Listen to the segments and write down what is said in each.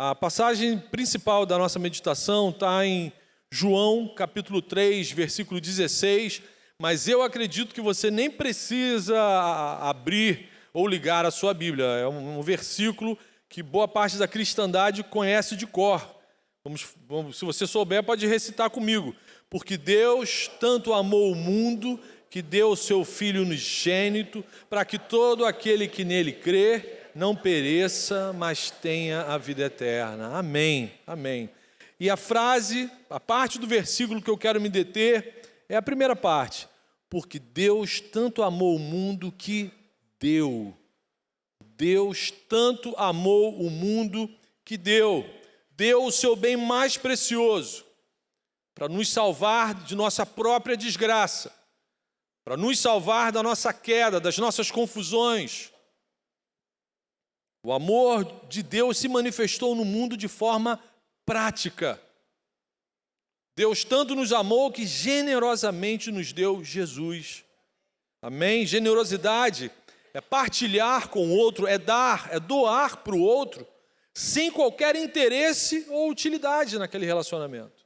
A passagem principal da nossa meditação está em João, capítulo 3, versículo 16, mas eu acredito que você nem precisa abrir ou ligar a sua Bíblia. É um versículo que boa parte da cristandade conhece de cor. Se você souber, pode recitar comigo. Porque Deus tanto amou o mundo que deu o seu Filho unigênito, para que todo aquele que nele crê não pereça, mas tenha a vida eterna. Amém, amém. E a parte do versículo que eu quero me deter é a primeira parte. Porque Deus tanto amou o mundo que deu. Deus tanto amou o mundo que deu o seu bem mais precioso para nos salvar de nossa própria desgraça, para nos salvar da nossa queda, das nossas confusões. O amor de Deus se manifestou no mundo de forma prática. Deus tanto nos amou que generosamente nos deu Jesus. Amém? Generosidade é partilhar com o outro, é dar, é doar para o outro, sem qualquer interesse ou utilidade naquele relacionamento.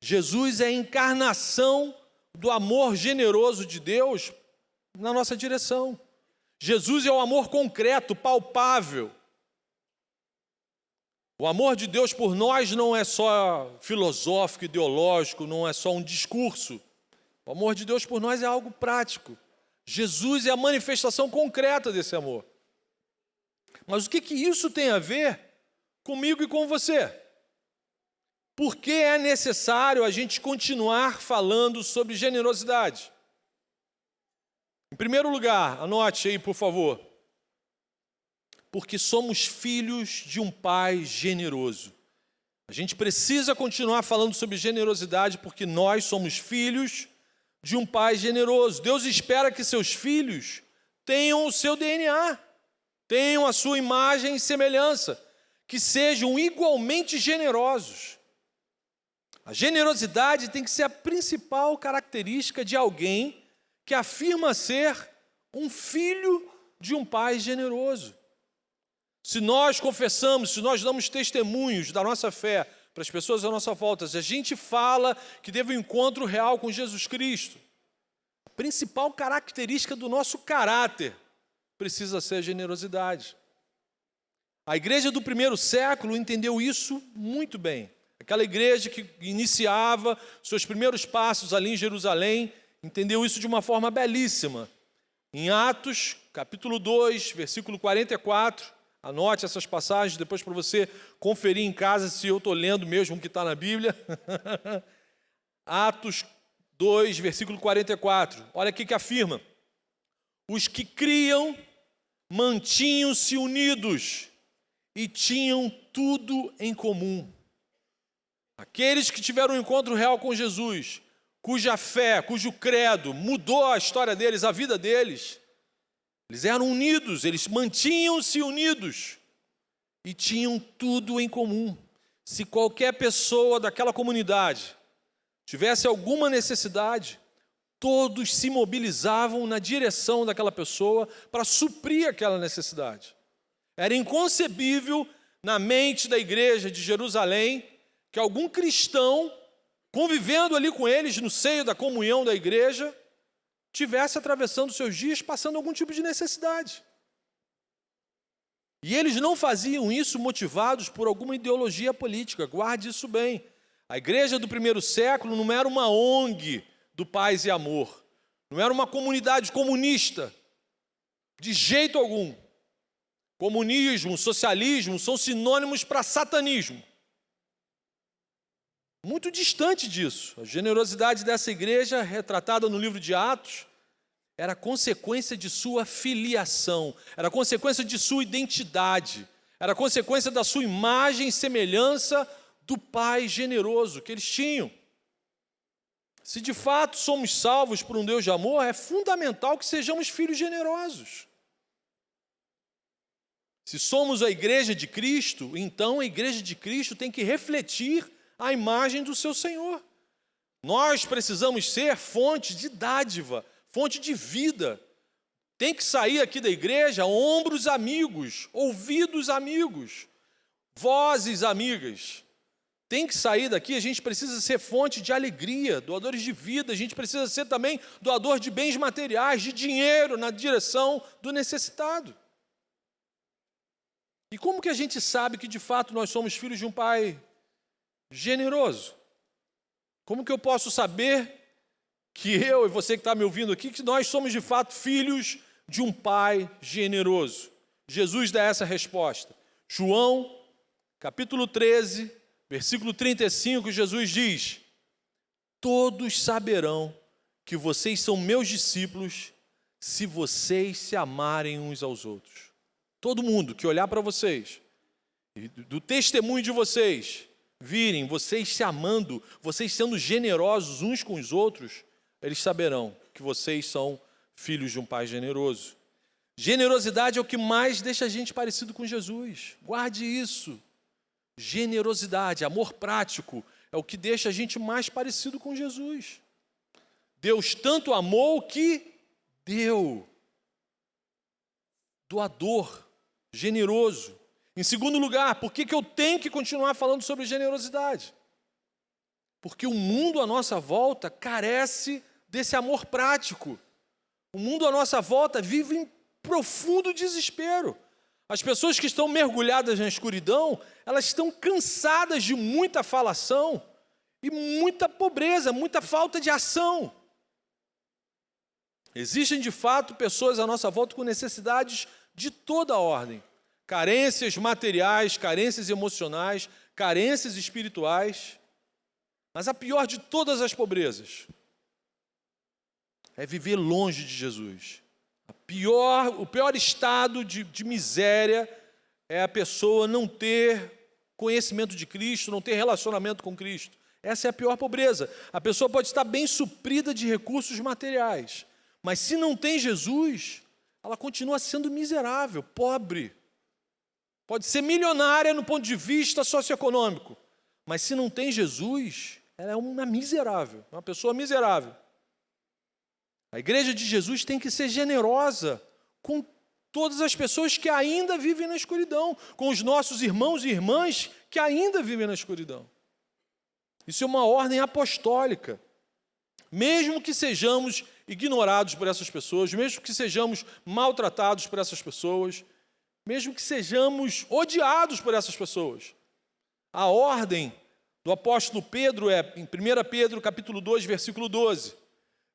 Jesus é a encarnação do amor generoso de Deus na nossa direção. Jesus é o amor concreto, palpável. O amor de Deus por nós não é só filosófico, ideológico, não é só um discurso. O amor de Deus por nós é algo prático. Jesus é a manifestação concreta desse amor. Mas o que isso tem a ver comigo e com você? Por que é necessário a gente continuar falando sobre generosidade? Em primeiro lugar, anote aí, por favor. Porque somos filhos de um Pai generoso. A gente precisa continuar falando sobre generosidade porque nós somos filhos de um Pai generoso. Deus espera que seus filhos tenham o seu DNA, tenham a sua imagem e semelhança, que sejam igualmente generosos. A generosidade tem que ser a principal característica de alguém que afirma ser um filho de um Pai generoso. Se nós confessamos, se nós damos testemunhos da nossa fé para as pessoas à nossa volta, se a gente fala que teve um encontro real com Jesus Cristo, a principal característica do nosso caráter precisa ser a generosidade. A igreja do primeiro século entendeu isso muito bem. Aquela igreja que iniciava seus primeiros passos ali em Jerusalém, entendeu isso de uma forma belíssima. Em Atos, capítulo 2, versículo 44, anote essas passagens depois para você conferir em casa se eu estou lendo mesmo o que está na Bíblia. Atos 2, versículo 44. Olha aqui que afirma. Os que criam mantinham-se unidos e tinham tudo em comum. Aqueles que tiveram um encontro real com Jesus, cuja fé, cujo credo mudou a história deles, a vida deles, eles eram unidos, eles mantinham-se unidos e tinham tudo em comum. Se qualquer pessoa daquela comunidade tivesse alguma necessidade, todos se mobilizavam na direção daquela pessoa para suprir aquela necessidade. Era inconcebível na mente da igreja de Jerusalém que algum cristão, convivendo ali com eles no seio da comunhão da igreja, tivesse atravessando seus dias, passando algum tipo de necessidade. E eles não faziam isso motivados por alguma ideologia política, guarde isso bem. A igreja do primeiro século não era uma ONG do paz e amor, não era uma comunidade comunista, de jeito algum. Comunismo, socialismo são sinônimos para satanismo. Muito distante disso. A generosidade dessa igreja, retratada no livro de Atos, era consequência de sua filiação, era consequência de sua identidade, era consequência da sua imagem e semelhança do Pai generoso que eles tinham. Se de fato somos salvos por um Deus de amor, é fundamental que sejamos filhos generosos. Se somos a igreja de Cristo, então a igreja de Cristo tem que refletir a imagem do seu Senhor. Nós precisamos ser fonte de dádiva, fonte de vida. Tem que sair aqui da igreja ombros amigos, ouvidos amigos, Vozes, amigas, tem que sair daqui, a gente precisa ser fonte de alegria, doadores de vida, a gente precisa ser também doador de bens materiais, de dinheiro na direção do necessitado. E como que a gente sabe que de fato nós somos filhos de um pai generoso? Como que eu posso saber que eu e você que está me ouvindo aqui, que nós somos de fato filhos de um pai generoso? Jesus dá essa resposta. João, capítulo 13, versículo 35, Jesus diz: todos saberão que vocês são meus discípulos se vocês se amarem uns aos outros. Todo mundo que olhar para vocês, do testemunho de vocês, virem vocês se amando, vocês sendo generosos uns com os outros, eles saberão que vocês são filhos de um pai generoso. Generosidade é o que mais deixa a gente parecido com Jesus. Guarde isso. Generosidade, amor prático, é o que deixa a gente mais parecido com Jesus. Deus tanto amou que deu. Doador, generoso. Em segundo lugar, por que eu tenho que continuar falando sobre generosidade? Porque o mundo à nossa volta carece desse amor prático. O mundo à nossa volta vive em profundo desespero. As pessoas que estão mergulhadas na escuridão, elas estão cansadas de muita falação e muita pobreza, muita falta de ação. Existem, de fato, pessoas à nossa volta com necessidades de toda a ordem. Carências materiais, carências emocionais, carências espirituais. Mas a pior de todas as pobrezas é viver longe de Jesus. O pior estado de miséria é a pessoa não ter conhecimento de Cristo, não ter relacionamento com Cristo. Essa é a pior pobreza. A pessoa pode estar bem suprida de recursos materiais, mas se não tem Jesus, ela continua sendo miserável, pobre. Pode ser milionária no ponto de vista socioeconômico, mas se não tem Jesus, ela é uma miserável, uma pessoa miserável. A igreja de Jesus tem que ser generosa com todas as pessoas que ainda vivem na escuridão, com os nossos irmãos e irmãs que ainda vivem na escuridão. Isso é uma ordem apostólica. Mesmo que sejamos ignorados por essas pessoas, mesmo que sejamos maltratados por essas pessoas, mesmo que sejamos odiados por essas pessoas, a ordem do apóstolo Pedro é, em 1 Pedro capítulo 2, versículo 12,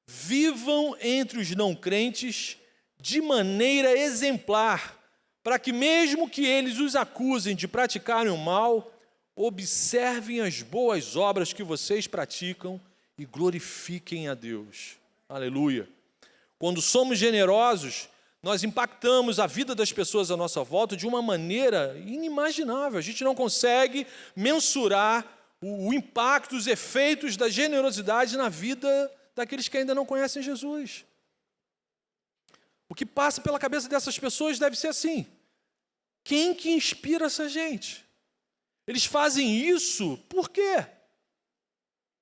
vivam entre os não crentes de maneira exemplar, para que mesmo que eles os acusem de praticarem o mal, observem as boas obras que vocês praticam e glorifiquem a Deus. Aleluia. Quando somos generosos, nós impactamos a vida das pessoas à nossa volta de uma maneira inimaginável. A gente não consegue mensurar o impacto, os efeitos da generosidade na vida daqueles que ainda não conhecem Jesus. O que passa pela cabeça dessas pessoas deve ser assim: quem que inspira essa gente? Eles fazem isso por quê?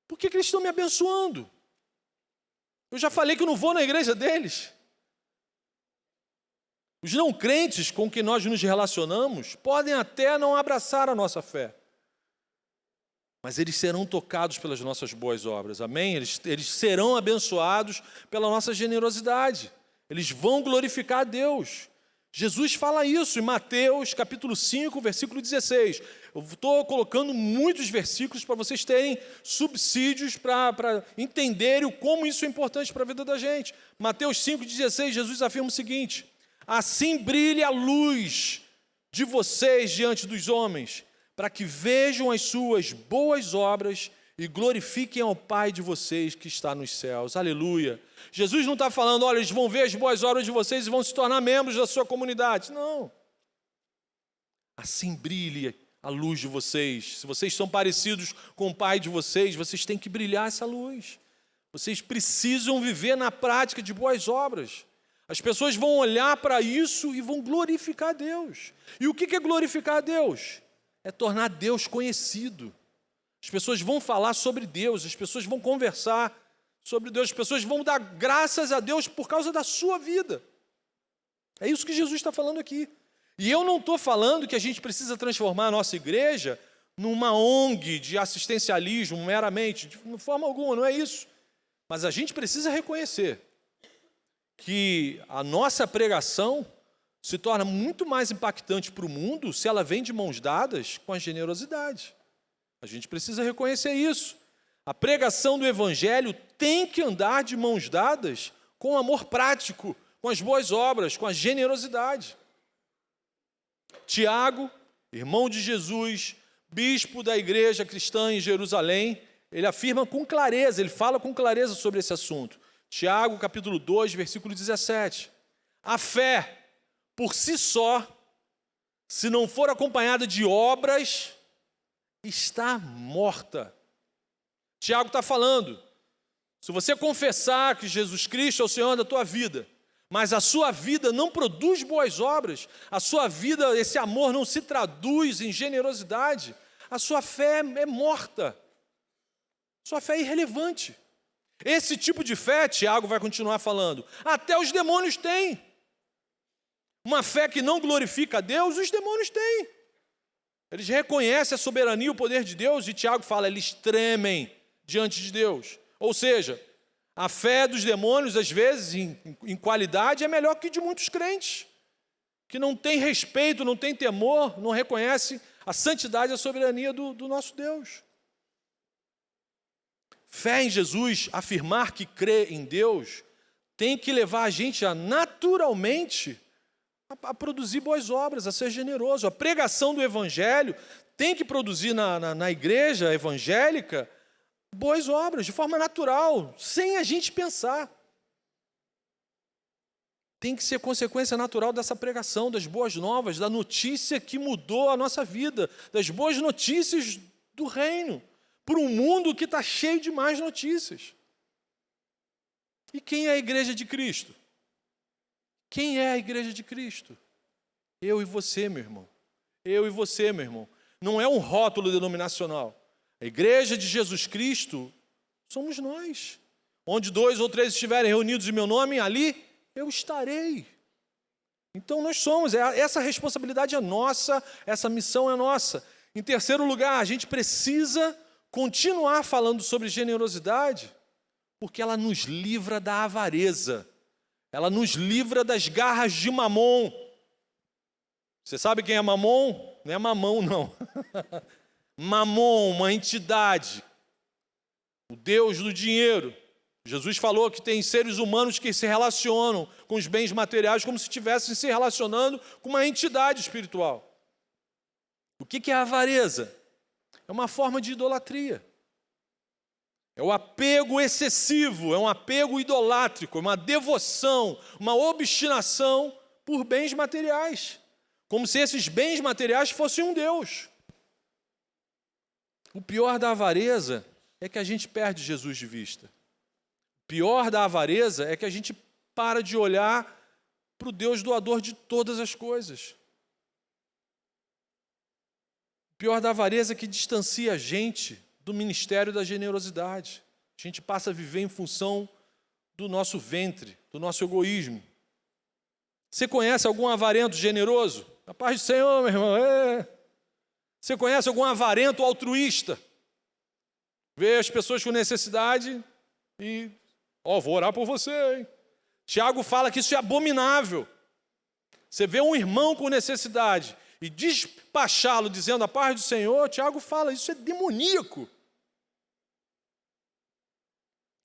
Por que eles estão me abençoando? Eu já falei que eu não vou na igreja deles. Os não crentes com quem nós nos relacionamos podem até não abraçar a nossa fé, mas eles serão tocados pelas nossas boas obras, amém? Eles serão abençoados pela nossa generosidade. Eles vão glorificar a Deus. Jesus fala isso em Mateus capítulo 5, versículo 16. Eu estou colocando muitos versículos para vocês terem subsídios para entenderem como isso é importante para a vida da gente. Mateus 5,16, Jesus afirma o seguinte: assim brilhe a luz de vocês diante dos homens, para que vejam as suas boas obras e glorifiquem ao Pai de vocês que está nos céus. Aleluia. Jesus não está falando, olha, eles vão ver as boas obras de vocês e vão se tornar membros da sua comunidade. Não. Assim brilhe a luz de vocês. Se vocês são parecidos com o Pai de vocês, vocês têm que brilhar essa luz. Vocês precisam viver na prática de boas obras. As pessoas vão olhar para isso e vão glorificar a Deus. E o que é glorificar a Deus? É tornar Deus conhecido. As pessoas vão falar sobre Deus, as pessoas vão conversar sobre Deus, as pessoas vão dar graças a Deus por causa da sua vida. É isso que Jesus está falando aqui. E eu não estou falando que a gente precisa transformar a nossa igreja numa ONG de assistencialismo meramente, de forma alguma, não é isso. Mas a gente precisa reconhecer que a nossa pregação se torna muito mais impactante para o mundo se ela vem de mãos dadas com a generosidade. A gente precisa reconhecer isso. A pregação do Evangelho tem que andar de mãos dadas com o amor prático, com as boas obras, com a generosidade. Tiago, irmão de Jesus, bispo da igreja cristã em Jerusalém, ele afirma com clareza, ele fala com clareza sobre esse assunto. Tiago, capítulo 2, versículo 17. A fé, por si só, se não for acompanhada de obras, está morta. Tiago está falando, se você confessar que Jesus Cristo é o Senhor da tua vida, mas a sua vida não produz boas obras, a sua vida, esse amor não se traduz em generosidade, a sua fé é morta, sua fé é irrelevante. Esse tipo de fé, Tiago vai continuar falando, até os demônios têm. Uma fé que não glorifica a Deus, os demônios têm. Eles reconhecem a soberania e o poder de Deus, e Tiago fala, eles tremem diante de Deus. Ou seja, a fé dos demônios, às vezes, em qualidade, é melhor que de muitos crentes, que não tem respeito, não tem temor, não reconhece a santidade e a soberania do nosso Deus. Fé em Jesus, afirmar que crê em Deus, tem que levar a gente a naturalmente a produzir boas obras, a ser generoso. A pregação do Evangelho tem que produzir na igreja evangélica boas obras, de forma natural, sem a gente pensar. Tem que ser consequência natural dessa pregação, das boas novas, da notícia que mudou a nossa vida, das boas notícias do reino, por um mundo que está cheio de más notícias. E quem é a igreja de Cristo? Quem é a igreja de Cristo? Eu e você, meu irmão. Eu e você, meu irmão. Não é um rótulo denominacional. A igreja de Jesus Cristo somos nós. Onde 2 ou 3 estiverem reunidos em meu nome, ali eu estarei. Então nós somos, essa responsabilidade é nossa, essa missão é nossa. Em terceiro lugar, a gente precisa continuar falando sobre generosidade, porque ela nos livra da avareza. Ela nos livra das garras de Mamon. Você sabe quem é Mamon? Não é mamão, não. Mamon, uma entidade, o Deus do dinheiro. Jesus falou que tem seres humanos que se relacionam com os bens materiais como se estivessem se relacionando com uma entidade espiritual. O que é a avareza? É uma forma de idolatria. É o apego excessivo, é um apego idolátrico, uma devoção, uma obstinação por bens materiais. Como se esses bens materiais fossem um Deus. O pior da avareza é que a gente perde Jesus de vista. O pior da avareza é que a gente para de olhar para o Deus doador de todas as coisas. O pior da avareza é que distancia a gente do ministério da generosidade. A gente passa a viver em função do nosso ventre, do nosso egoísmo. Você conhece algum avarento generoso? A paz do Senhor, meu irmão. Você conhece algum avarento altruísta? Vê as pessoas com necessidade e, vou orar por você, hein? Tiago fala que isso é abominável. Você vê um irmão com necessidade e despachá-lo dizendo a paz do Senhor, Tiago fala, isso é demoníaco.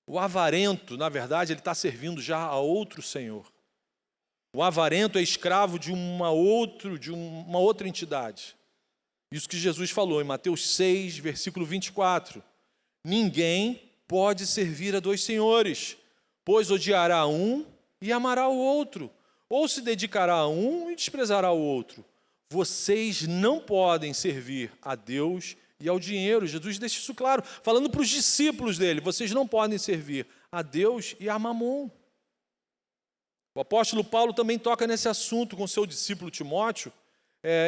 O avarento, na verdade, ele está servindo já a outro senhor. O avarento é escravo de uma outra entidade. Isso que Jesus falou em Mateus 6, versículo 24. Ninguém pode servir a 2 senhores, pois odiará um e amará o outro, ou se dedicará a um e desprezará o outro. Vocês não podem servir a Deus e ao dinheiro. Jesus deixa isso claro, falando para os discípulos dele, vocês não podem servir a Deus e a Mamon. O apóstolo Paulo também toca nesse assunto com seu discípulo Timóteo,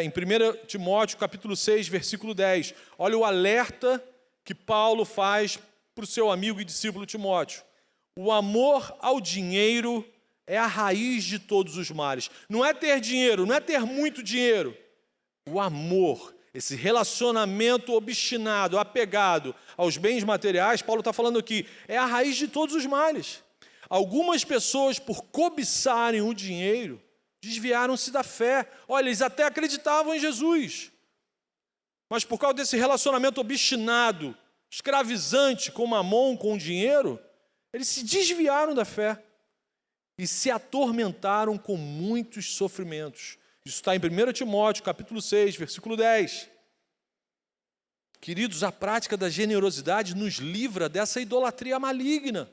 em 1 Timóteo, capítulo 6, versículo 10. Olha o alerta que Paulo faz para o seu amigo e discípulo Timóteo. O amor ao dinheiro é a raiz de todos os males. Não é ter dinheiro, não é ter muito dinheiro. O amor, esse relacionamento obstinado, apegado aos bens materiais, Paulo está falando aqui, é a raiz de todos os males. Algumas pessoas, por cobiçarem o dinheiro, desviaram-se da fé. Olha, eles até acreditavam em Jesus, mas por causa desse relacionamento obstinado, escravizante com Mamon, com o dinheiro, eles se desviaram da fé e se atormentaram com muitos sofrimentos. Isso está em 1 Timóteo, capítulo 6, versículo 10. Queridos, a prática da generosidade nos livra dessa idolatria maligna.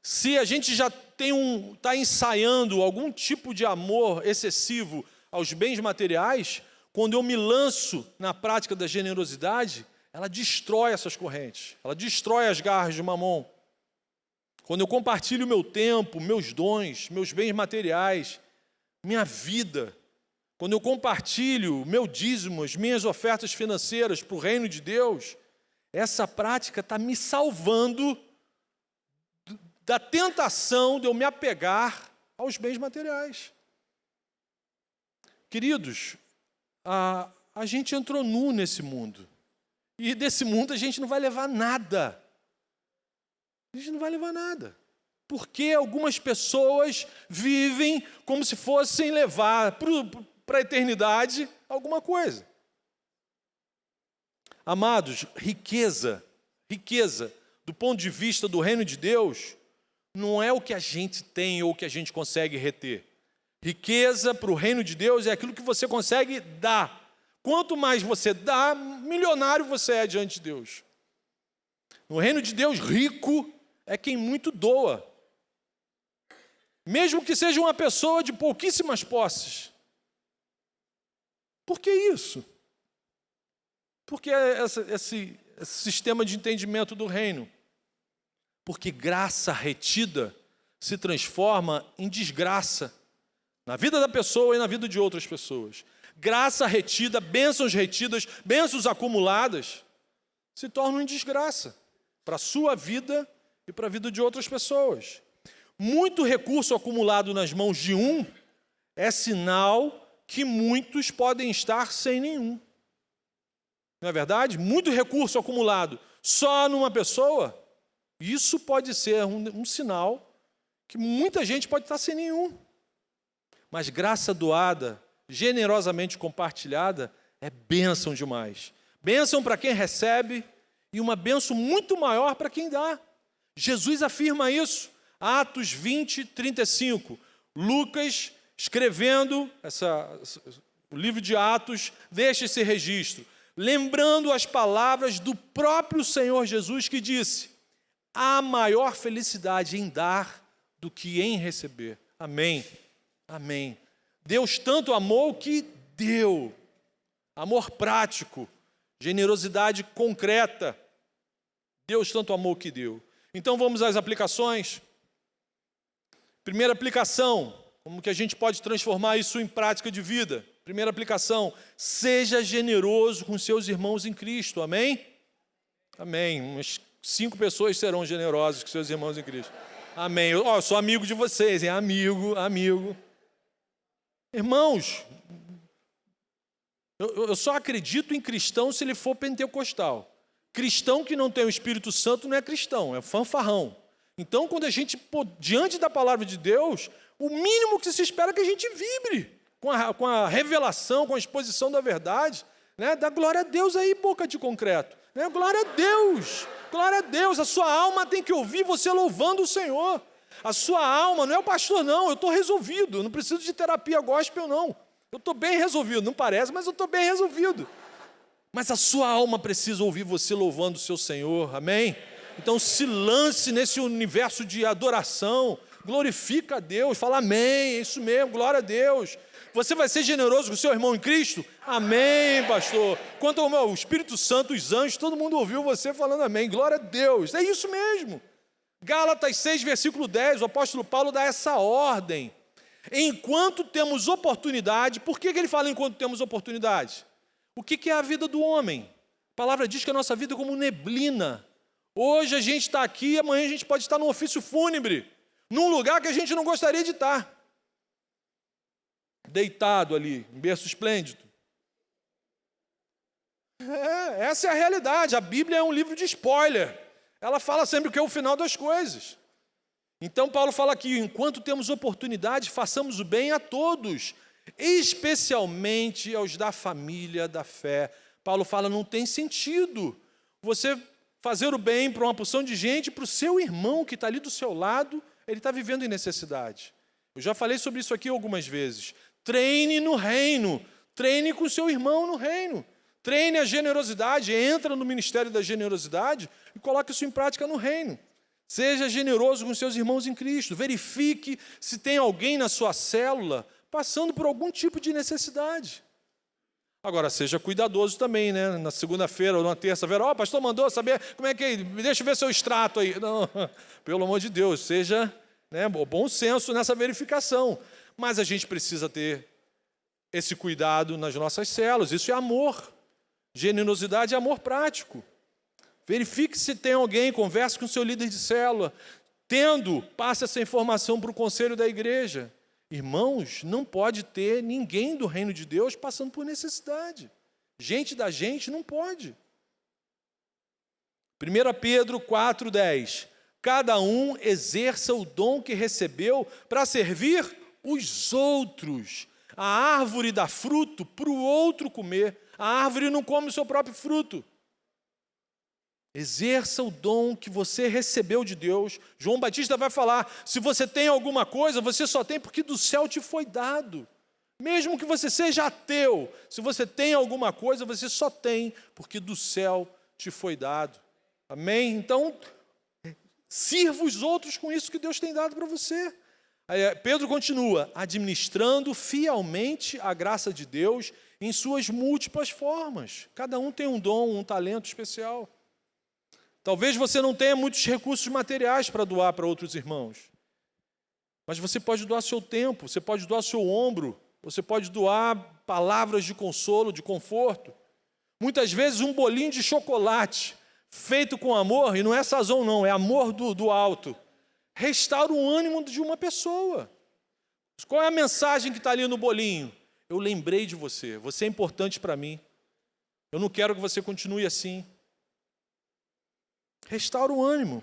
Se a gente já está ensaiando algum tipo de amor excessivo aos bens materiais, quando eu me lanço na prática da generosidade, ela destrói essas correntes, ela destrói as garras de Mamon. Quando eu compartilho meu tempo, meus dons, meus bens materiais, minha vida, quando eu compartilho meu dízimo, as minhas ofertas financeiras para o reino de Deus, essa prática está me salvando da tentação de eu me apegar aos bens materiais. Queridos, a gente entrou nu nesse mundo. E desse mundo a gente não vai levar nada. A gente não vai levar nada. Porque algumas pessoas vivem como se fossem levar para a eternidade alguma coisa. Amados, riqueza, do ponto de vista do reino de Deus, não é o que a gente tem ou o que a gente consegue reter. Riqueza para o reino de Deus é aquilo que você consegue dar. Quanto mais você dá, milionário você é diante de Deus. No reino de Deus, rico é quem muito doa. Mesmo que seja uma pessoa de pouquíssimas posses. Por que isso? Por que esse sistema de entendimento do reino? Porque graça retida se transforma em desgraça na vida da pessoa e na vida de outras pessoas. Graça retida, bênçãos retidas, bênçãos acumuladas, se tornam em desgraça para a sua vida e para a vida de outras pessoas. Muito recurso acumulado nas mãos de um é sinal que muitos podem estar sem nenhum. Não é verdade? Muito recurso acumulado só numa pessoa, isso pode ser um sinal que muita gente pode estar sem nenhum. Mas graça doada, generosamente compartilhada, é bênção demais. Bênção para quem recebe e uma bênção muito maior para quem dá. Jesus afirma isso. Atos 20, 35. Lucas, escrevendo o livro de Atos, deixa esse registro. Lembrando as palavras do próprio Senhor Jesus que disse: há maior felicidade em dar do que em receber. Amém. Amém. Deus tanto amou que deu. Amor prático, generosidade concreta. Deus tanto amou que deu. Então vamos às aplicações. Primeira aplicação, como que a gente pode transformar isso em prática de vida? Primeira aplicação, seja generoso com seus irmãos em Cristo. Amém? Amém. Umas 5 pessoas serão generosas com seus irmãos em Cristo. Amém. Eu sou amigo de vocês, hein? Amigo. Irmãos, eu só acredito em cristão se ele for pentecostal. Cristão que não tem o Espírito Santo não é cristão, é fanfarrão. Então, quando a gente, diante da palavra de Deus, o mínimo que se espera é que a gente vibre com a revelação, com a exposição da verdade, né? Dá glória a Deus aí, boca de concreto. Né? Glória a Deus, a sua alma tem que ouvir você louvando o Senhor. A sua alma, não é o pastor não, eu estou resolvido, não preciso de terapia gospel não. Eu estou bem resolvido, não parece, mas eu estou bem resolvido. Mas a sua alma precisa ouvir você louvando o seu Senhor, amém? Então se lance nesse universo de adoração, glorifica a Deus, fala amém, é isso mesmo, glória a Deus. Você vai ser generoso com o seu irmão em Cristo? Amém, pastor. Quanto ao Espírito Santo, os anjos, todo mundo ouviu você falando amém, glória a Deus. É isso mesmo. Gálatas 6, versículo 10, o apóstolo Paulo dá essa ordem. Enquanto temos oportunidade, por que ele fala enquanto temos oportunidade? O que é a vida do homem? A palavra diz que a nossa vida é como neblina. Hoje a gente está aqui, amanhã a gente pode estar no ofício fúnebre. num lugar que a gente não gostaria de estar. Deitado ali, em berço esplêndido. Essa é a realidade. A Bíblia é um livro de spoiler. Ela fala sempre o que é o final das coisas. Então Paulo fala aqui, enquanto temos oportunidade, façamos o bem a todos, especialmente aos da família da fé. Paulo fala, não tem sentido você fazer o bem para uma porção de gente, para o seu irmão que está ali do seu lado, ele está vivendo em necessidade. Eu já falei sobre isso aqui algumas vezes. Treine no reino, treine com o seu irmão no reino. Treine a generosidade, entra no ministério da generosidade e coloque isso em prática no reino. Seja generoso com seus irmãos em Cristo. Verifique se tem alguém na sua célula passando por algum tipo de necessidade. Agora, seja cuidadoso também, né? Na segunda-feira ou na terça-feira, o pastor mandou saber como é que é, deixa eu ver seu extrato aí. Não, pelo amor de Deus, seja, né, bom senso nessa verificação. Mas a gente precisa ter esse cuidado nas nossas células. Isso é amor. Generosidade é amor prático. Verifique se tem alguém, converse com o seu líder de célula. Tendo, passe essa informação para o conselho da igreja. Irmãos, não pode ter ninguém do reino de Deus passando por necessidade. Gente da gente não pode. 1 Pedro 4,10. Cada um exerça o dom que recebeu para servir os outros. A árvore dá fruto para o outro comer. A árvore não come o seu próprio fruto. Exerça o dom que você recebeu de Deus. João Batista vai falar, se você tem alguma coisa, você só tem porque do céu te foi dado. Mesmo que você seja ateu, se você tem alguma coisa, você só tem porque do céu te foi dado. Amém? Então, sirva os outros com isso que Deus tem dado para você. Aí, Pedro continua, administrando fielmente a graça de Deus em suas múltiplas formas. Cada um tem um dom, um talento especial. Talvez você não tenha muitos recursos materiais para doar para outros irmãos. Mas você pode doar seu tempo, você pode doar seu ombro, você pode doar palavras de consolo, de conforto. Muitas vezes um bolinho de chocolate feito com amor, e não é sazon não, é amor do alto, restaura o ânimo de uma pessoa. Qual é a mensagem que está ali no bolinho? Eu lembrei de você, você é importante para mim. Eu não quero que você continue assim. Restaura o ânimo.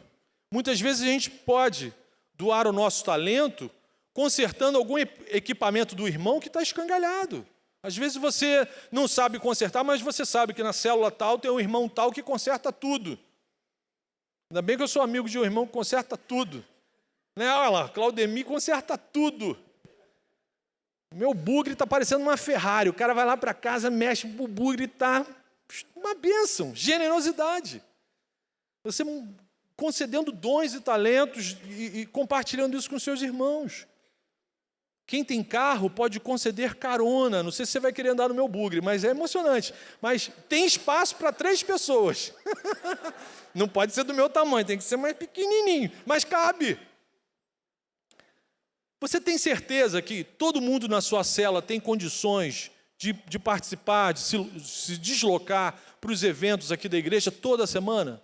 Muitas vezes a gente pode doar o nosso talento consertando algum equipamento do irmão que está escangalhado. Às vezes você não sabe consertar, mas você sabe que na célula tal tem um irmão tal que conserta tudo. Ainda bem que eu sou amigo de um irmão que conserta tudo. Né? Olha lá, Claudemir conserta tudo. Meu bugre está parecendo uma Ferrari. O cara vai lá para casa, mexe o bugre, está uma bênção, generosidade. Você concedendo dons e talentos e compartilhando isso com seus irmãos. Quem tem carro pode conceder carona. Não sei se você vai querer andar no meu bugre, mas é emocionante. Mas tem espaço para 3 pessoas. Não pode ser do meu tamanho, tem que ser mais pequenininho, mas cabe. Você tem certeza que todo mundo na sua cela tem condições de participar, de se deslocar para os eventos aqui da igreja toda semana?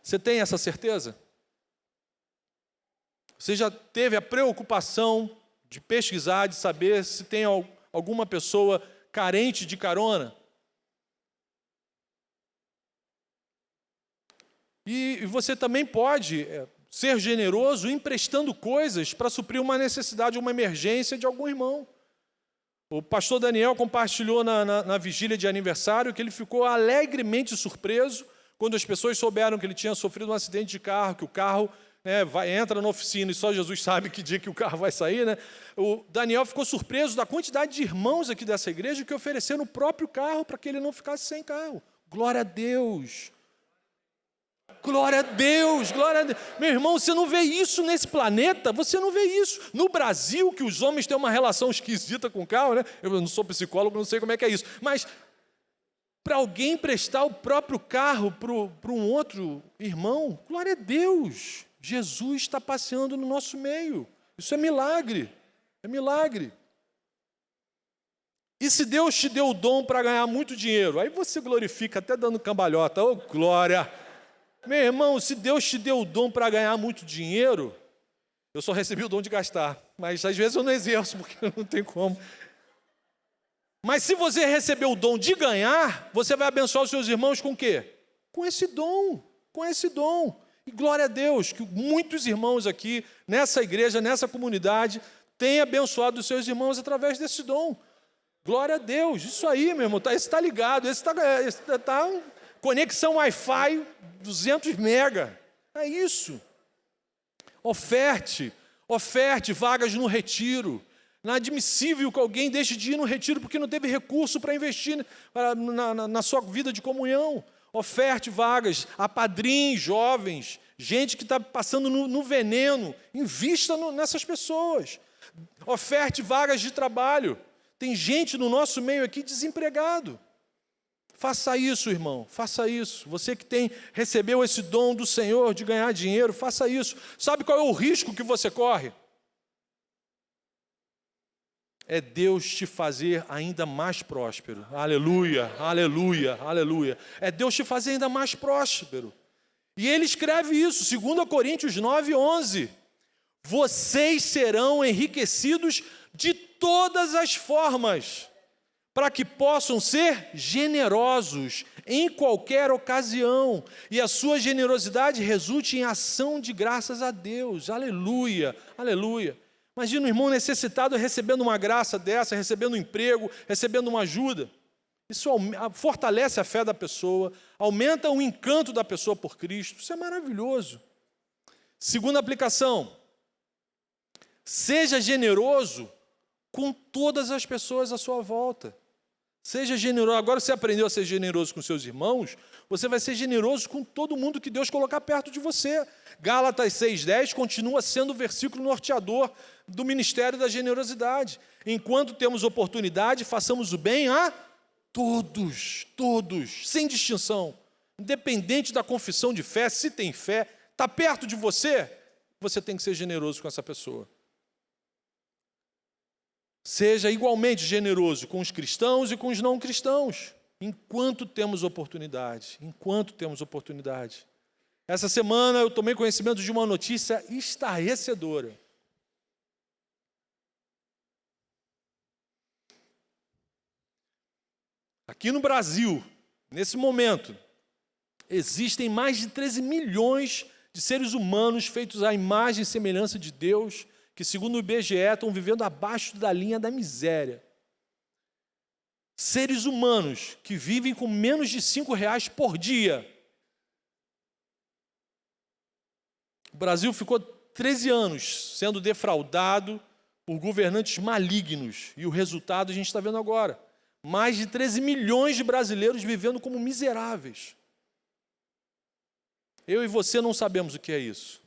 Você tem essa certeza? Você já teve a preocupação de pesquisar, de saber se tem alguma pessoa carente de carona? E você também pode ser generoso emprestando coisas para suprir uma necessidade, uma emergência de algum irmão. O pastor Daniel compartilhou na vigília de aniversário que ele ficou alegremente surpreso quando as pessoas souberam que ele tinha sofrido um acidente de carro, que o carro entra na oficina e só Jesus sabe que dia que o carro vai sair, né? O Daniel ficou surpreso da quantidade de irmãos aqui dessa igreja que ofereceram o próprio carro para que ele não ficasse sem carro. Glória a Deus! Glória a Deus, glória a Deus. Meu irmão, você não vê isso nesse planeta? Você não vê isso. No Brasil, que os homens têm uma relação esquisita com o carro, né? Eu não sou psicólogo, não sei como é que é isso. Mas para alguém prestar o próprio carro para um outro irmão, glória a Deus. Jesus está passeando no nosso meio. Isso é milagre. É milagre. E se Deus te deu o dom para ganhar muito dinheiro, aí você glorifica até dando cambalhota. Oh, glória! Meu irmão, se Deus te deu o dom para ganhar muito dinheiro, Eu só recebi o dom de gastar, mas às vezes eu não exerço, porque não tem como. Mas se você receber o dom de ganhar, você vai abençoar os seus irmãos com o quê? Com esse dom, com esse dom. E glória a Deus, que muitos irmãos aqui, nessa igreja, nessa comunidade, têm abençoado os seus irmãos através desse dom. Glória a Deus, isso aí, meu irmão, esse está ligado, esse está conexão Wi-Fi 200 mega, é isso. Oferte vagas no retiro. Não é admissível que alguém deixe de ir no retiro porque não teve recurso para investir na sua vida de comunhão. Oferte vagas, apadrinhe jovens, gente que está passando no veneno, invista nessas pessoas. Oferte vagas de trabalho. Tem gente no nosso meio aqui desempregado. Faça isso, irmão, faça isso. Você que recebeu esse dom do Senhor de ganhar dinheiro, faça isso. Sabe qual é o risco que você corre? É Deus te fazer ainda mais próspero. Aleluia, aleluia, aleluia. É Deus te fazer ainda mais próspero. E ele escreve isso, 2 Coríntios 9:11. Vocês serão enriquecidos de todas as formas, para que possam ser generosos em qualquer ocasião, e a sua generosidade resulte em ação de graças a Deus. Aleluia, aleluia. Imagina um irmão necessitado recebendo uma graça dessa, recebendo um emprego, recebendo uma ajuda. Isso fortalece a fé da pessoa, aumenta o encanto da pessoa por Cristo. Isso é maravilhoso. Segunda aplicação: seja generoso com todas as pessoas à sua volta. Seja generoso. Agora você aprendeu a ser generoso com seus irmãos, você vai ser generoso com todo mundo que Deus colocar perto de você. Gálatas 6:10 continua sendo o versículo norteador do ministério da generosidade. Enquanto temos oportunidade, façamos o bem a todos, sem distinção. Independente da confissão de fé, se tem fé, está perto de você, você tem que ser generoso com essa pessoa. Seja igualmente generoso com os cristãos e com os não cristãos, enquanto temos oportunidade, Essa semana eu tomei conhecimento de uma notícia estarrecedora. Aqui no Brasil, nesse momento, existem mais de 13 milhões de seres humanos feitos à imagem e semelhança de Deus, que, segundo o IBGE, estão vivendo abaixo da linha da miséria. Seres humanos que vivem com menos de R$5 por dia. O Brasil ficou 13 anos sendo defraudado por governantes malignos, e o resultado a gente está vendo agora. Mais de 13 milhões de brasileiros vivendo como miseráveis. Eu e você não sabemos o que é isso.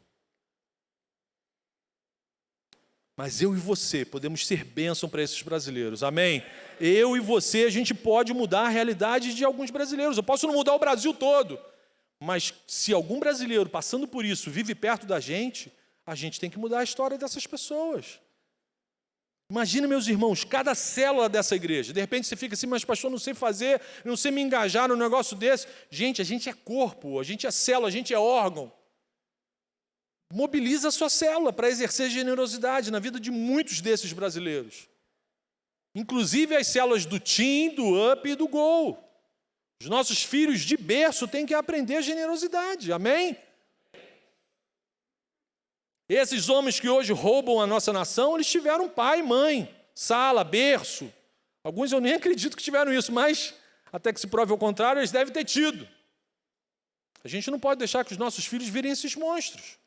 Mas eu e você podemos ser bênção para esses brasileiros, amém? Eu e você, a gente pode mudar a realidade de alguns brasileiros. Eu posso não mudar o Brasil todo, mas se algum brasileiro passando por isso vive perto da gente, a gente tem que mudar a história dessas pessoas. Imagina, meus irmãos, cada célula dessa igreja. De repente você fica assim, mas pastor, não sei fazer, não sei me engajar num negócio desse. Gente, a gente é corpo, a gente é célula, a gente é órgão. Mobiliza a sua célula para exercer generosidade na vida de muitos desses brasileiros. Inclusive as células do TIM, do UP e do GOL. Os nossos filhos de berço têm que aprender a generosidade, amém? Esses homens que hoje roubam a nossa nação, eles tiveram pai, mãe, sala, berço. Alguns eu nem acredito que tiveram isso, mas até que se prove ao contrário, eles devem ter tido. A gente não pode deixar que os nossos filhos virem esses monstros.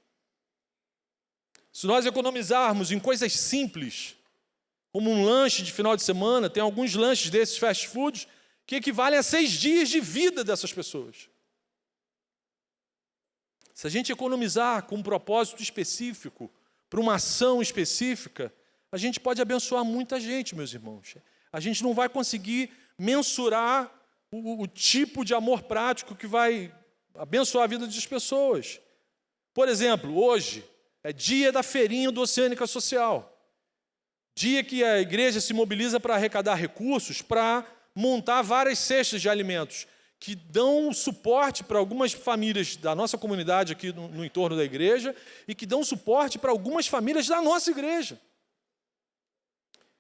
Se nós economizarmos em coisas simples, como um lanche de final de semana, tem alguns lanches desses fast foods que equivalem a 6 dias de vida dessas pessoas. Se a gente economizar com um propósito específico, para uma ação específica, a gente pode abençoar muita gente, meus irmãos. A gente não vai conseguir mensurar o tipo de amor prático que vai abençoar a vida das pessoas. Por exemplo, hoje é dia da feirinha do Oceânica Social. Dia que a igreja se mobiliza para arrecadar recursos para montar várias cestas de alimentos que dão suporte para algumas famílias da nossa comunidade aqui no entorno da igreja e que dão suporte para algumas famílias da nossa igreja.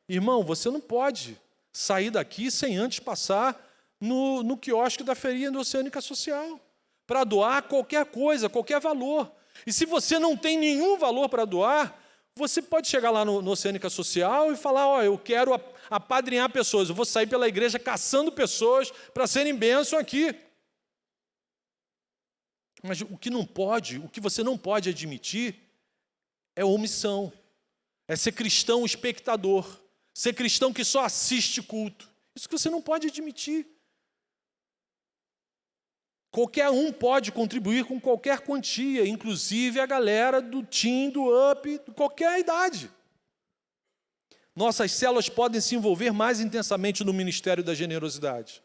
Irmão, você não pode sair daqui sem antes passar no quiosque da feirinha do Oceânica Social para doar qualquer coisa, qualquer valor. E se você não tem nenhum valor para doar, você pode chegar lá no Oceânica Social e falar, eu quero apadrinhar pessoas, eu vou sair pela igreja caçando pessoas para serem bênção aqui. Mas o que você não pode admitir é omissão, é ser cristão espectador, ser cristão que só assiste culto. Isso que você não pode admitir. Qualquer um pode contribuir com qualquer quantia, inclusive a galera do Team, do Up, de qualquer idade. Nossas células podem se envolver mais intensamente no ministério da generosidade.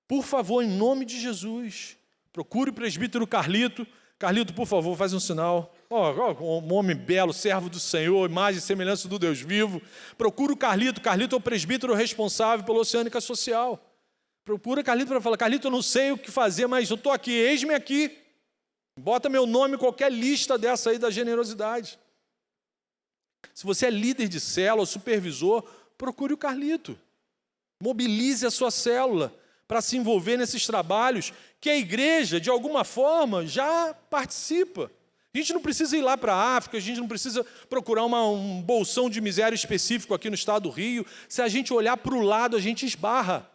Por favor, em nome de Jesus, procure o presbítero Carlito. Carlito, por favor, faz um sinal. Um homem belo, servo do Senhor, imagem e semelhança do Deus vivo. Procure o Carlito. Carlito é o presbítero responsável pela Oceânica Social. Procura Carlito para falar, Carlito, eu não sei o que fazer, mas eu estou aqui, eis-me aqui. Bota meu nome em qualquer lista dessa aí da generosidade. Se você é líder de célula, supervisor, procure o Carlito. Mobilize a sua célula para se envolver nesses trabalhos que a igreja, de alguma forma, já participa. A gente não precisa ir lá para a África, a gente não precisa procurar um bolsão de miséria específico aqui no estado do Rio. Se a gente olhar para o lado, a gente esbarra.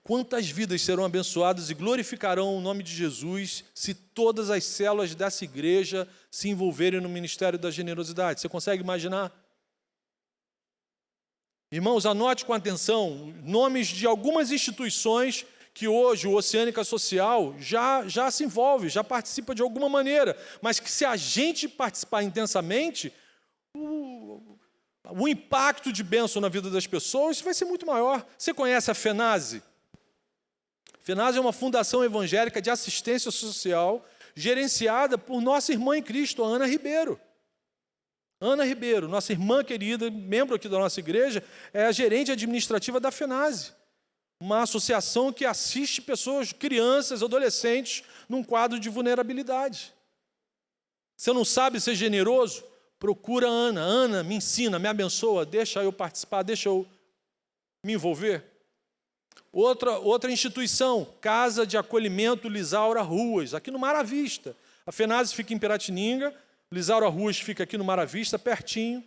Quantas vidas serão abençoadas e glorificarão o nome de Jesus se todas as células dessa igreja se envolverem no ministério da generosidade? Você consegue imaginar? Irmãos, anote com atenção nomes de algumas instituições que hoje o Oceânica Social já se envolve, já participa de alguma maneira, mas que se a gente participar intensamente, o impacto de bênção na vida das pessoas vai ser muito maior. Você conhece a FENASE? FENASE é uma fundação evangélica de assistência social gerenciada por nossa irmã em Cristo, a Ana Ribeiro. Ana Ribeiro, nossa irmã querida, membro aqui da nossa igreja, é a gerente administrativa da FENASE, uma associação que assiste pessoas, crianças, adolescentes, num quadro de vulnerabilidade. Você não sabe ser generoso? Procura a Ana. Ana, me ensina, me abençoa, deixa eu participar, deixa eu me envolver. Outra instituição, Casa de Acolhimento Lisaura Ruas, aqui no Mar à Vista. A FENASE fica em Piratininga, Lisaura Ruas fica aqui no Mar à Vista, pertinho.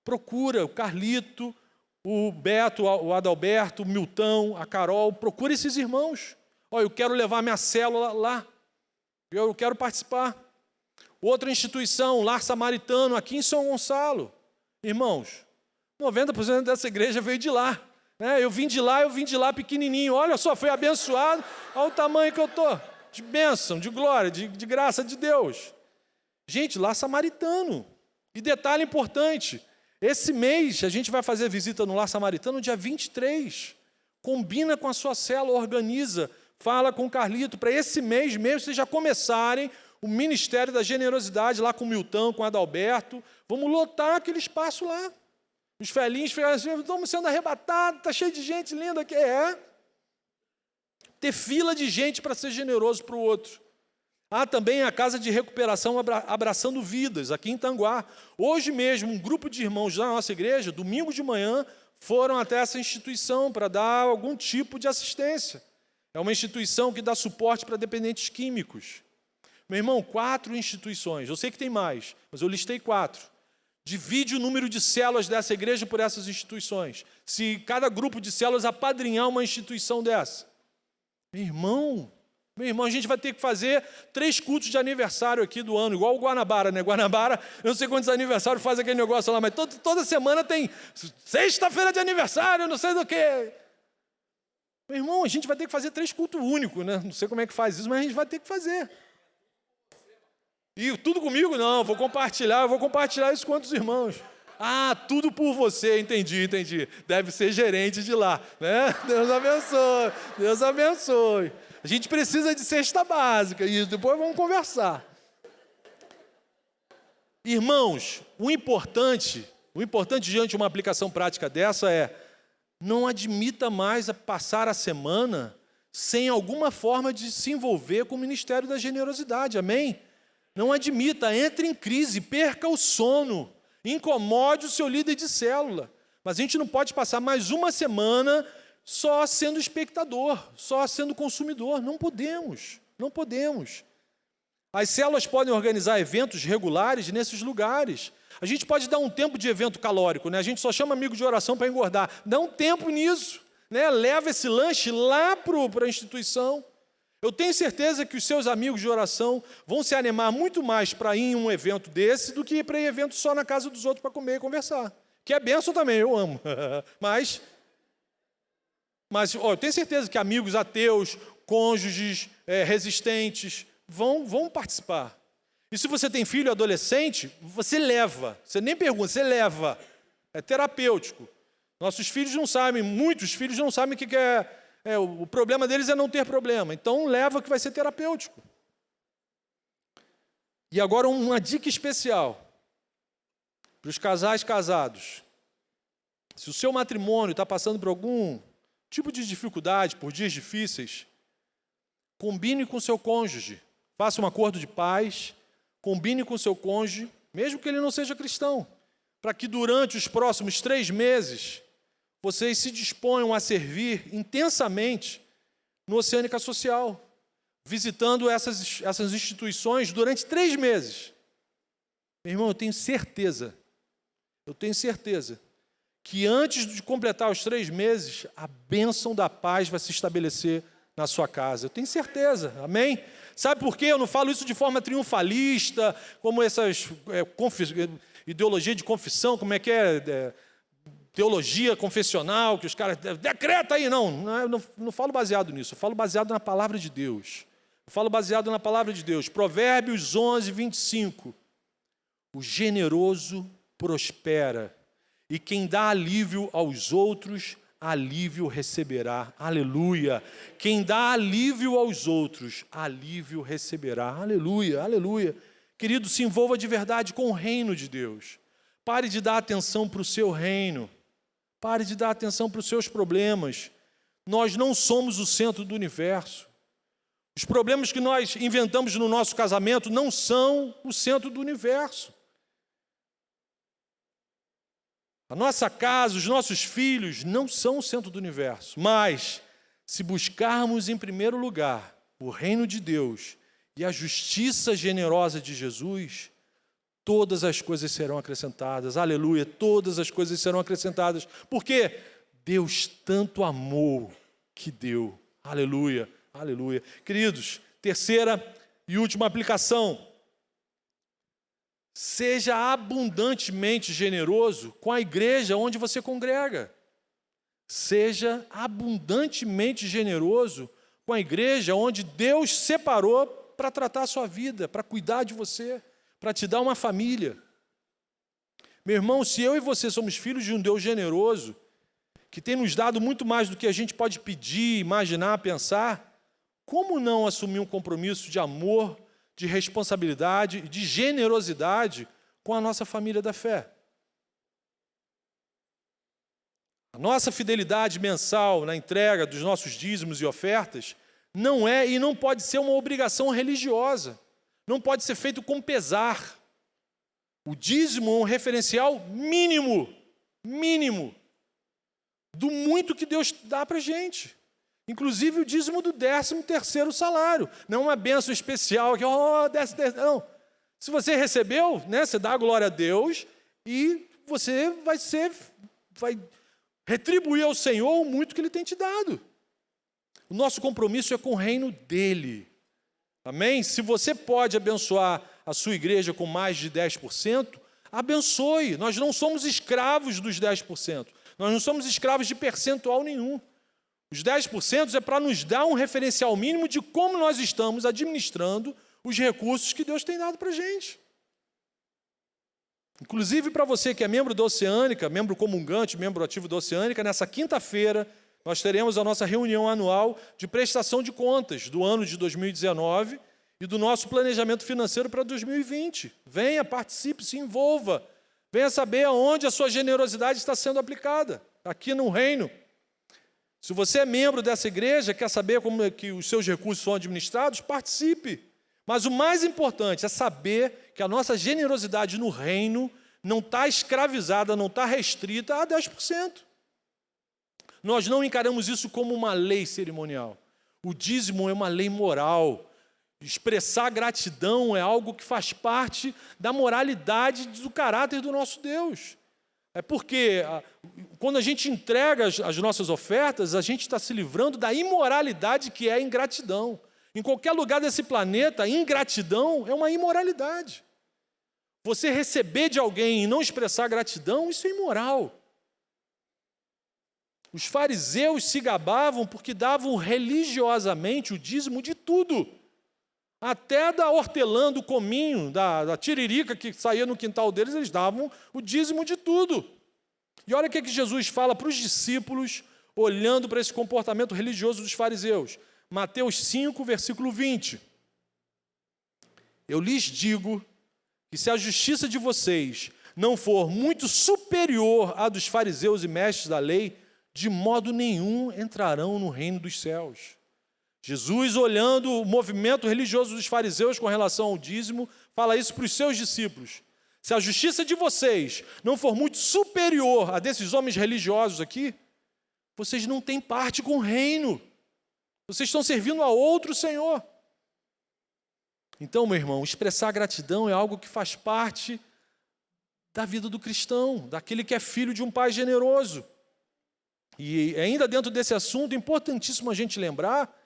Procura o Carlito, o Beto, o Adalberto, o Milton, a Carol, procura esses irmãos. Eu quero levar minha célula lá, eu quero participar. Outra instituição, Lar Samaritano, aqui em São Gonçalo. Irmãos, 90% dessa igreja veio de lá. Eu vim de lá pequenininho, olha só, fui abençoado, olha o tamanho que eu estou, de bênção, de glória, de graça de Deus. Gente, Lar Samaritano. E detalhe importante, esse mês a gente vai fazer visita no Lar Samaritano dia 23. Combina com a sua célula, organiza, fala com o Carlito, para esse mês mesmo vocês já começarem o Ministério da Generosidade lá com o Milton, com o Adalberto. Vamos lotar aquele espaço lá. Os velhinhos ficaram assim, estamos sendo arrebatados, está cheio de gente linda que é. Ter fila de gente para ser generoso para o outro. Há também a Casa de Recuperação Abraçando Vidas, aqui em Tanguá. Hoje mesmo, um grupo de irmãos da nossa igreja, domingo de manhã, foram até essa instituição para dar algum tipo de assistência. É uma instituição que dá suporte para dependentes químicos. Meu irmão, 4 instituições, eu sei que tem mais, mas eu listei 4. Divide o número de células dessa igreja por essas instituições. Se cada grupo de células apadrinhar uma instituição dessa. Meu irmão, a gente vai ter que fazer 3 cultos de aniversário aqui do ano, igual o Guanabara, né? Guanabara, eu não sei quantos aniversários faz aquele negócio lá, mas toda semana tem sexta-feira de aniversário, não sei do quê. Meu irmão, a gente vai ter que fazer 3 cultos únicos, né? Não sei como é que faz isso, mas a gente vai ter que fazer. E tudo comigo? Não, eu vou compartilhar isso com outros irmãos. Tudo por você, entendi. Deve ser gerente de lá, né? Deus abençoe. A gente precisa de cesta básica, e depois vamos conversar. Irmãos, o importante diante de uma aplicação prática dessa é não admita mais passar a semana sem alguma forma de se envolver com o ministério da generosidade, amém? Não admita, entre em crise, perca o sono, incomode o seu líder de célula. Mas a gente não pode passar mais uma semana só sendo espectador, só sendo consumidor. Não podemos, não podemos. As células podem organizar eventos regulares nesses lugares. A gente pode dar um tempo de evento calórico, né? A gente só chama amigo de oração para engordar. Dá um tempo nisso, né? Leva esse lanche lá para a instituição. Eu tenho certeza que os seus amigos de oração vão se animar muito mais para ir em um evento desse do que para ir em evento só na casa dos outros para comer e conversar. Que é bênção também, eu amo. Mas eu tenho certeza que amigos ateus, cônjuges resistentes, vão participar. E se você tem filho adolescente, você leva. Você nem pergunta, você leva. É terapêutico. Nossos filhos não sabem, muitos filhos não sabem o que é. O problema deles é não ter problema. Então, leva que vai ser terapêutico. E agora uma dica especial para os casais casados. Se o seu matrimônio está passando por algum tipo de dificuldade, por dias difíceis, combine com seu cônjuge. Faça um acordo de paz, combine com seu cônjuge, mesmo que ele não seja cristão, para que durante os próximos 3 meses vocês se disponham a servir intensamente no Oceânica Social, visitando essas instituições durante 3 meses. Meu irmão, eu tenho certeza que antes de completar os 3 meses, a bênção da paz vai se estabelecer na sua casa. Eu tenho certeza, amém? Sabe por quê? Eu não falo isso de forma triunfalista, como essas ideologia de confissão, como é que é teologia confessional, que os caras decreta aí, não falo baseado nisso, eu falo baseado na palavra de Deus. Provérbios 11, 25. O generoso prospera, e quem dá alívio aos outros, alívio receberá. Aleluia. Quem dá alívio aos outros, alívio receberá. Aleluia, aleluia. Querido, se envolva de verdade com o reino de Deus. Pare de dar atenção para o seu reino. Pare de dar atenção para os seus problemas. Nós não somos o centro do universo. Os problemas que nós inventamos no nosso casamento não são o centro do universo. A nossa casa, os nossos filhos não são o centro do universo. Mas, se buscarmos em primeiro lugar o reino de Deus e a justiça generosa de Jesus, todas as coisas serão acrescentadas. Aleluia, todas as coisas serão acrescentadas. Porque Deus tanto amou que deu. Aleluia, aleluia. Queridos, terceira e última aplicação. Seja abundantemente generoso com a igreja onde você congrega. Seja abundantemente generoso com a igreja onde Deus separou para tratar a sua vida, para cuidar de você, para te dar uma família. Meu irmão, se eu e você somos filhos de um Deus generoso, que tem nos dado muito mais do que a gente pode pedir, imaginar, pensar, como não assumir um compromisso de amor, de responsabilidade, de generosidade com a nossa família da fé? A nossa fidelidade mensal na entrega dos nossos dízimos e ofertas não é e não pode ser uma obrigação religiosa. Não pode ser feito com pesar. O dízimo é um referencial mínimo do muito que Deus dá para a gente. Inclusive o dízimo do 13º salário. Não é uma bênção especial, que não. Se você recebeu, né, você dá a glória a Deus e você vai retribuir ao Senhor o muito que Ele tem te dado. O nosso compromisso é com o reino dEle. Amém? Se você pode abençoar a sua igreja com mais de 10%, abençoe. Nós não somos escravos dos 10%. Nós não somos escravos de percentual nenhum. Os 10% é para nos dar um referencial mínimo de como nós estamos administrando os recursos que Deus tem dado para a gente. Inclusive para você que é membro da Oceânica, membro comungante, membro ativo da Oceânica, nessa quinta-feira nós teremos a nossa reunião anual de prestação de contas do ano de 2019 e do nosso planejamento financeiro para 2020. Venha, participe, se envolva. Venha saber aonde a sua generosidade está sendo aplicada, aqui no reino. Se você é membro dessa igreja, quer saber como é que os seus recursos são administrados, participe. Mas o mais importante é saber que a nossa generosidade no reino não está escravizada, não está restrita a 10%. Nós não encaramos isso como uma lei cerimonial. O dízimo é uma lei moral. Expressar gratidão é algo que faz parte da moralidade do caráter do nosso Deus. É porque quando a gente entrega as nossas ofertas, a gente está se livrando da imoralidade que é a ingratidão. Em qualquer lugar desse planeta, ingratidão é uma imoralidade. Você receber de alguém e não expressar gratidão, isso é imoral. Os fariseus se gabavam porque davam religiosamente o dízimo de tudo. Até da hortelã, do cominho, da tiririca que saía no quintal deles, eles davam o dízimo de tudo. E olha o que Jesus fala para os discípulos, olhando para esse comportamento religioso dos fariseus. Mateus 5, versículo 20. Eu lhes digo que se a justiça de vocês não for muito superior à dos fariseus e mestres da lei, de modo nenhum entrarão no reino dos céus. Jesus, olhando o movimento religioso dos fariseus com relação ao dízimo, fala isso para os seus discípulos. Se a justiça de vocês não for muito superior a desses homens religiosos aqui, vocês não têm parte com o reino. Vocês estão servindo a outro Senhor. Então, meu irmão, expressar gratidão é algo que faz parte da vida do cristão, daquele que é filho de um pai generoso. E ainda dentro desse assunto, é importantíssimo a gente lembrar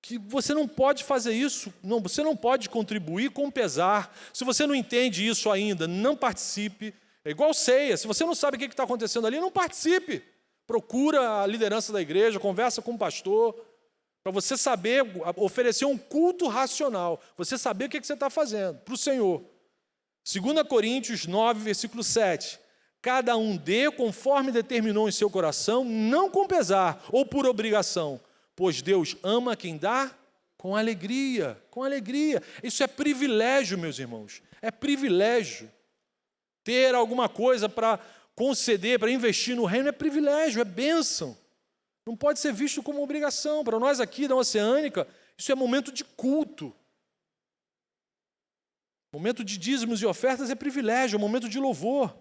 que você não pode fazer isso, você não pode contribuir com pesar. Se você não entende isso ainda, não participe. É igual ceia, se você não sabe o que está acontecendo ali, não participe. Procura a liderança da igreja, conversa com o pastor, para você saber oferecer um culto racional, você saber o que você está fazendo para o Senhor. 2 Coríntios 9, versículo 7. Cada um dê conforme determinou em seu coração, não com pesar ou por obrigação, pois Deus ama quem dá com alegria, com alegria. Isso é privilégio, meus irmãos, é privilégio. Ter alguma coisa para conceder, para investir no reino é privilégio, é bênção. Não pode ser visto como obrigação. Para nós aqui da Oceânica, isso é momento de culto. Momento de dízimos e ofertas é privilégio, é momento de louvor.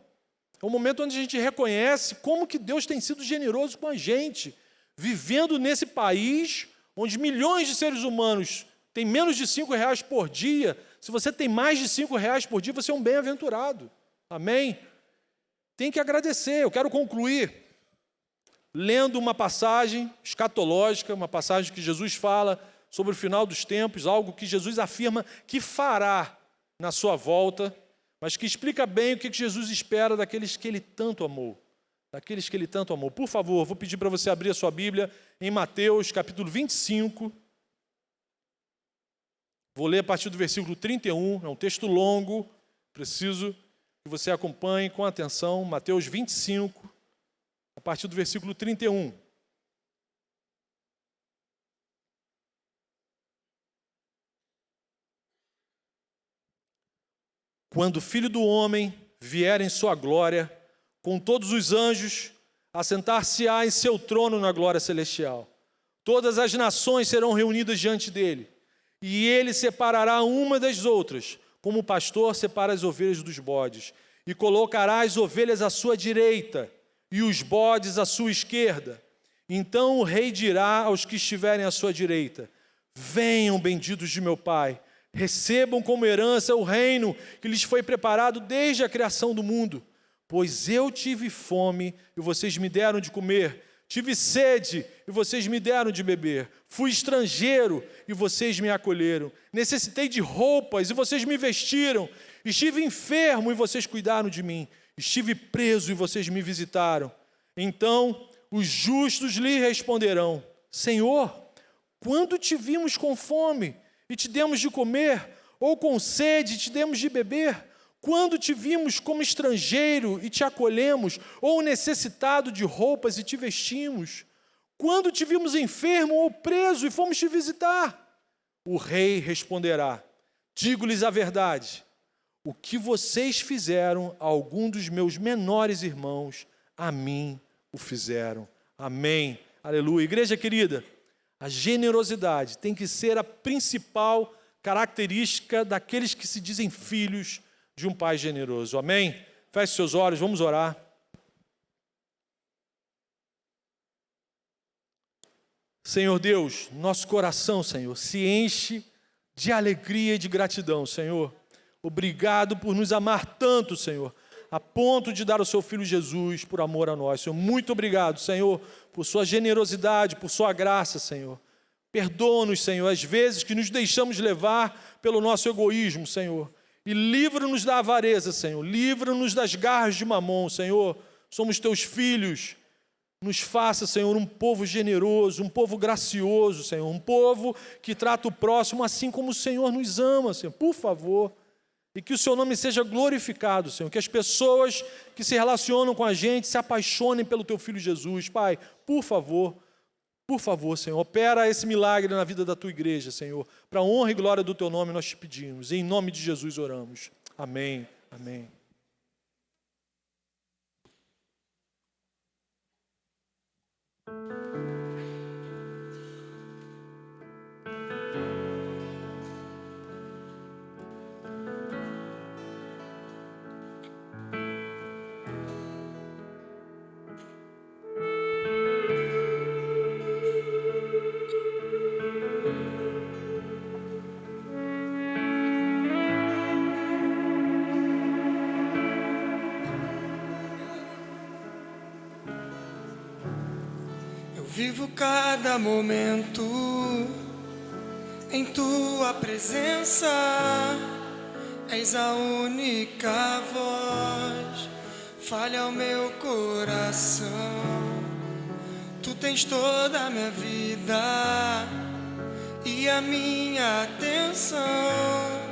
É um momento onde a gente reconhece como que Deus tem sido generoso com a gente, vivendo nesse país onde milhões de seres humanos têm menos de R$5 por dia. Se você tem mais de R$5 por dia, você é um bem-aventurado. Amém? Tem que agradecer. Eu quero concluir lendo uma passagem escatológica, uma passagem que Jesus fala sobre o final dos tempos, algo que Jesus afirma que fará na sua volta, mas que explica bem o que Jesus espera daqueles que Ele tanto amou. Daqueles que Ele tanto amou. Por favor, vou pedir para você abrir a sua Bíblia em Mateus, capítulo 25. Vou ler a partir do versículo 31, é um texto longo, preciso que você acompanhe com atenção. Mateus 25, a partir do versículo 31. Quando o Filho do Homem vier em sua glória, com todos os anjos, assentar-se-á em seu trono na glória celestial. Todas as nações serão reunidas diante dele, e ele separará uma das outras, como o pastor separa as ovelhas dos bodes, e colocará as ovelhas à sua direita, e os bodes à sua esquerda. Então o rei dirá aos que estiverem à sua direita: venham, benditos de meu Pai, recebam como herança o reino que lhes foi preparado desde a criação do mundo. Pois eu tive fome e vocês me deram de comer, tive sede e vocês me deram de beber, fui estrangeiro e vocês me acolheram, necessitei de roupas e vocês me vestiram, estive enfermo e vocês cuidaram de mim, estive preso e vocês me visitaram. Então os justos lhe responderão: Senhor, quando te vimos com fome e te demos de comer, ou com sede e te demos de beber? Quando te vimos como estrangeiro e te acolhemos, ou necessitado de roupas e te vestimos? Quando te vimos enfermo ou preso e fomos te visitar? O rei responderá: digo-lhes a verdade, o que vocês fizeram a algum dos meus menores irmãos, a mim o fizeram. Amém. Aleluia. Igreja querida, a generosidade tem que ser a principal característica daqueles que se dizem filhos de um Pai generoso. Amém? Feche seus olhos, vamos orar. Senhor Deus, nosso coração, Senhor, se enche de alegria e de gratidão, Senhor. Obrigado por nos amar tanto, Senhor, a ponto de dar o seu Filho Jesus por amor a nós, Senhor. Muito obrigado, Senhor, por sua generosidade, por sua graça, Senhor. Perdoa-nos, Senhor, às vezes que nos deixamos levar pelo nosso egoísmo, Senhor. E livra-nos da avareza, Senhor. Livra-nos das garras de Mamon, Senhor. Somos teus filhos. Nos faça, Senhor, um povo generoso, um povo gracioso, Senhor. Um povo que trata o próximo assim como o Senhor nos ama, Senhor. Por favor. E que o seu nome seja glorificado, Senhor. Que as pessoas que se relacionam com a gente se apaixonem pelo teu Filho Jesus. Pai, por favor, Senhor, opera esse milagre na vida da tua igreja, Senhor. Para a honra e glória do teu nome nós te pedimos. Em nome de Jesus oramos. Amém. Amém. Vivo cada momento em tua presença, és a única voz, falha o meu coração. Tu tens toda a minha vida e a minha atenção.